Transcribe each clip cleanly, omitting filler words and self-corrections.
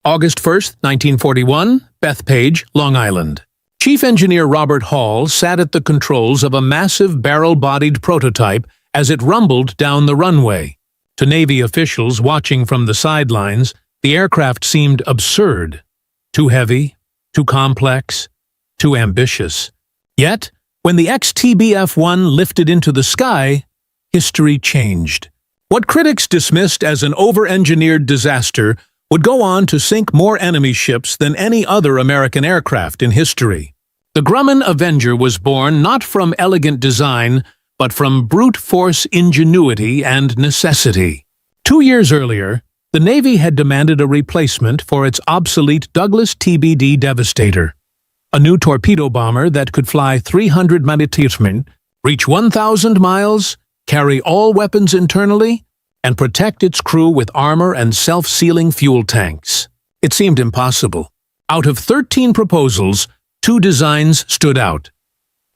August 1st, 1941, Bethpage, Long Island. Chief Engineer Robert Hall sat at the controls of a massive barrel-bodied prototype as it rumbled down the runway. To Navy officials watching from the sidelines, the aircraft seemed absurd. Too heavy, too complex, too ambitious. Yet, when the ex-TBF-1 lifted into the sky, history changed. What critics dismissed as an over-engineered disaster would go on to sink more enemy ships than any other American aircraft in history. The Grumman Avenger was born not from elegant design, but from brute force ingenuity and necessity. 2 years earlier, the Navy had demanded a replacement for its obsolete Douglas TBD Devastator, a new torpedo bomber that could fly 300 meticulously, reach 1,000 miles, carry all weapons internally, and protect its crew with armor and self-sealing fuel tanks. It seemed impossible. Out of 13 proposals, 2 designs stood out: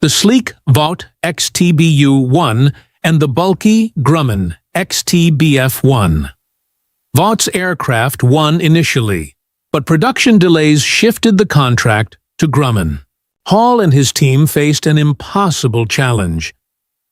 the sleek Vought XTBU-1 and the bulky Grumman XTBF-1. Vaught's aircraft won initially, but production delays shifted the contract to Grumman. Hall and his team faced an impossible challenge: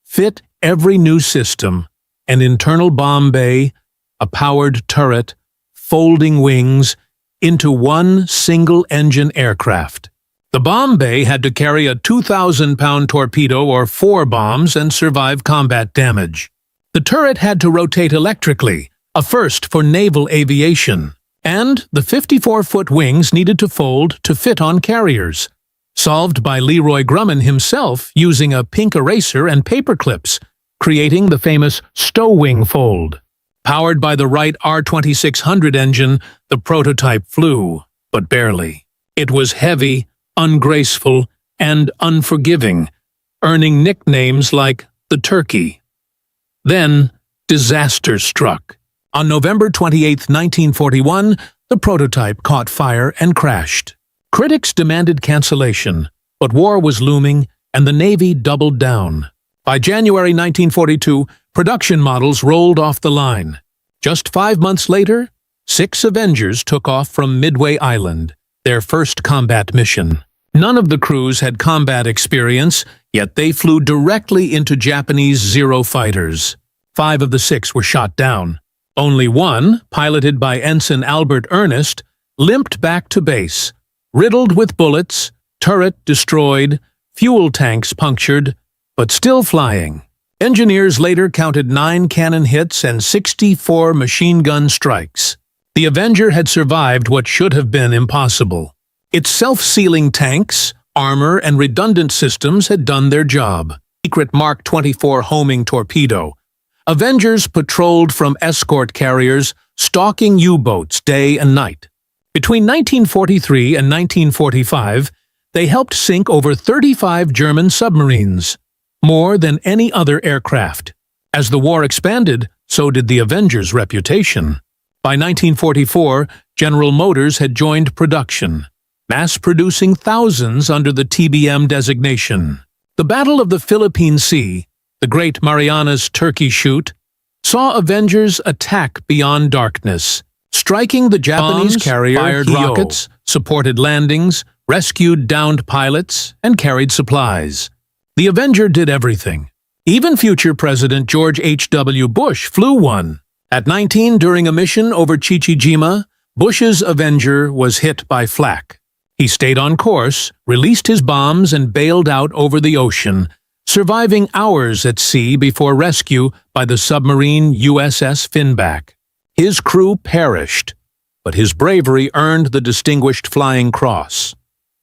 fit every new system, an internal bomb bay, a powered turret, folding wings, into one single-engine aircraft. The bomb bay had to carry a 2,000-pound torpedo or 4 bombs and survive combat damage. The turret had to rotate electrically, a first for naval aviation, and the 54-foot wings needed to fold to fit on carriers. Solved by Leroy Grumman himself using a pink eraser and paper clips, creating the famous Sto-Wing fold. Powered by the Wright R2600 engine, the prototype flew, but barely. It was heavy, ungraceful, and unforgiving, earning nicknames like the Turkey. Then, disaster struck. On November 28, 1941, the prototype caught fire and crashed. Critics demanded cancellation, but war was looming, and the Navy doubled down. By January 1942, production models rolled off the line. Just 5 months later, 6 Avengers took off from Midway Island, their first combat mission. None of the crews had combat experience, yet they flew directly into Japanese Zero fighters. 5 of the 6 were shot down. Only one, piloted by Ensign Albert Ernest, limped back to base, riddled with bullets, turret destroyed, fuel tanks punctured, but still flying. Engineers later counted 9 cannon hits and 64 machine gun strikes. The Avenger had survived what should have been impossible. Its self-sealing tanks, armor, and redundant systems had done their job. Secret Mark 24 homing torpedo. Avengers patrolled from escort carriers, stalking U-boats day and night. Between 1943 and 1945, they helped sink over 35 German submarines, more than any other aircraft. As the war expanded, so did the Avengers' reputation. By 1944, General Motors had joined production, mass-producing thousands under the TBM designation. The Battle of the Philippine Sea, the Great Marianas Turkey Shoot, saw Avengers attack beyond darkness, striking the Japanese carrier, fired rockets, supported landings, rescued downed pilots, and carried supplies. The Avenger did everything. Even future President George H.W. Bush flew one. At 19, during a mission over Chichijima, Bush's Avenger was hit by flak. He stayed on course, released his bombs, and bailed out over the ocean, surviving hours at sea before rescue by the submarine USS Finback. His crew perished, but his bravery earned the Distinguished Flying Cross,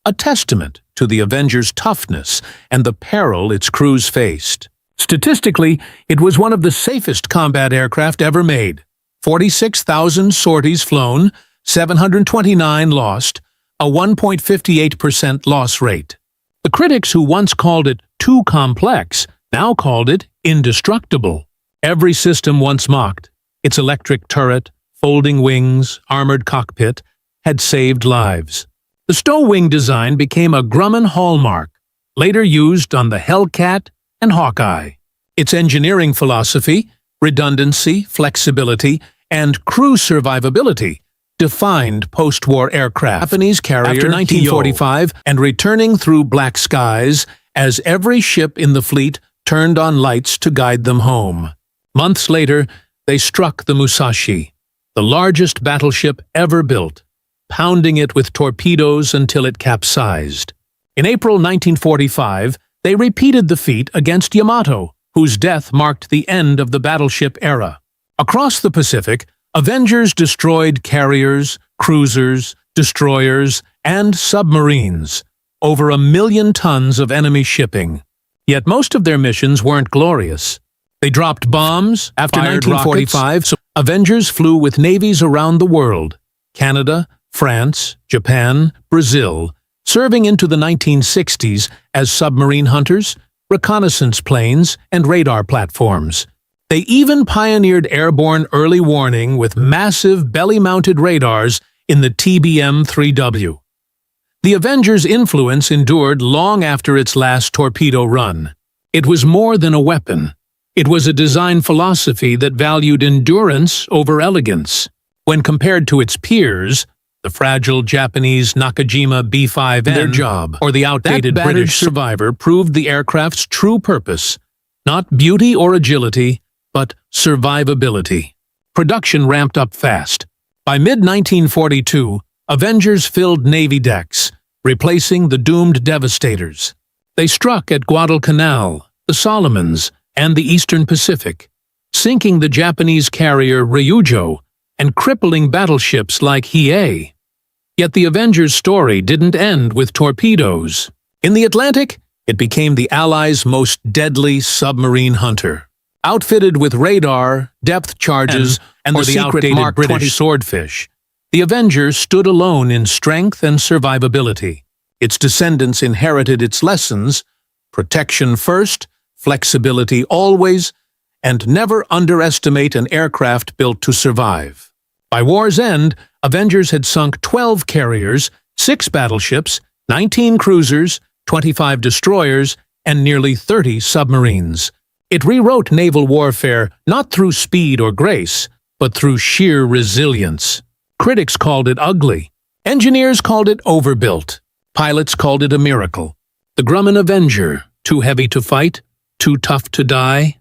a testament to the Avenger's toughness and the peril its crews faced. Statistically, it was one of the safest combat aircraft ever made. 46,000 sorties flown, 729 lost, a 1.58% loss rate. The critics who once called it too complex now called it indestructible. Every system once mocked, its electric turret, folding wings, armored cockpit, had saved lives. The Sto-Wing design became a Grumman hallmark, later used on the Hellcat and Hawkeye. Its engineering philosophy, redundancy, flexibility, and crew survivability defined post-war aircraft. Japanese carrier after 1945 and returning through black skies as every ship in the fleet turned on lights to guide them home. Months later, they struck the Musashi, the largest battleship ever built, pounding it with torpedoes until it capsized. In April 1945, they repeated the feat against Yamato, whose death marked the end of the battleship era. Across the Pacific, Avengers destroyed carriers, cruisers, destroyers, and submarines, over 1 million tons of enemy shipping. Yet most of their missions weren't glorious. They dropped bombs. After 1945, Avengers flew with navies around the world: Canada, France, Japan, Brazil, serving into the 1960s as submarine hunters, reconnaissance planes, and radar platforms. They even pioneered airborne early warning with massive belly-mounted radars in the TBM 3W. The Avengers' influence endured long after its last torpedo run. It was more than a weapon. It was a design philosophy that valued endurance over elegance. When compared to its peers, the fragile Japanese Nakajima B-5N, their job, or the outdated British Survivor proved the aircraft's true purpose: not beauty or agility, but survivability. Production ramped up fast. By mid-1942, Avengers filled Navy decks, replacing the doomed Devastators. They struck at Guadalcanal, the Solomons, and the Eastern Pacific, sinking the Japanese carrier Ryujo and crippling battleships like Hiei. Yet the Avengers' story didn't end with torpedoes. In the Atlantic, it became the Allies' most deadly submarine hunter. Outfitted with radar, depth charges, and the secret Mark British Swordfish, the Avenger stood alone in strength and survivability. Its descendants inherited its lessons: protection first, flexibility always, and never underestimate an aircraft built to survive. By war's end, Avengers had sunk 12 carriers, 6 battleships, 19 cruisers, 25 destroyers, and nearly 30 submarines. It rewrote naval warfare not through speed or grace, but through sheer resilience. Critics called it ugly. Engineers called it overbuilt. Pilots called it a miracle. The Grumman Avenger, too heavy to fight, too tough to die.